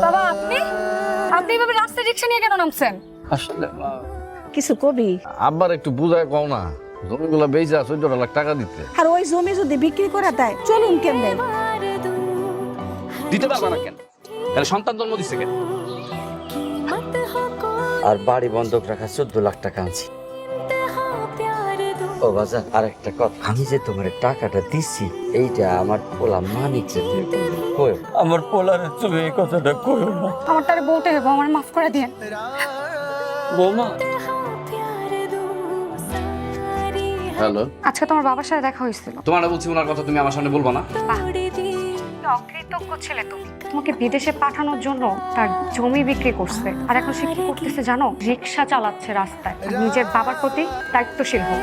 বাবা আপনি আপনি এভাবে রাস্তায় রিক্সা নিয়ে কেন নামছেন? আসলে কিছু কবি? আব্বার একটু বুঝায় কও না, জমিগুলো বেচা 14 লাখ টাকা দিতে। আর ওই জমি যদি বিক্রি করে দেয় চলুন কেমনে? দিতে পারবা না কেন? তাহলে সন্তান জন্ম দিচ্ছে কেন? আর বাড়ি বন্ধক রাখা 14 লাখ টাকা আনছি। ও বাজার আর একটা কথা, আমি যে তোমার টাকাটা দিচ্ছি এইটা আমার পোলা মানিক কই আমার পোলার তুমি এই কথাটা কইও না। আমার তারে বউতে হবো, আমার মাফ করে দিন। বৌমা হ্যালো, আজকে তোমার বাবার সাথে দেখা হয়েছিল। তোমার বলছি ওনার কথা তুমি আমার সামনে বলবা না। অকৃতজ্ঞ ছেলে তুমি। তোমাকে বিদেশে পাঠানোর জন্য তার জমি বিক্রি করছে, আর এখন সে কি করতেছে জানো? রিক্সা চালাচ্ছে রাস্তায়। আর নিজের বাবার প্রতি দায়িত্বশীল হোক।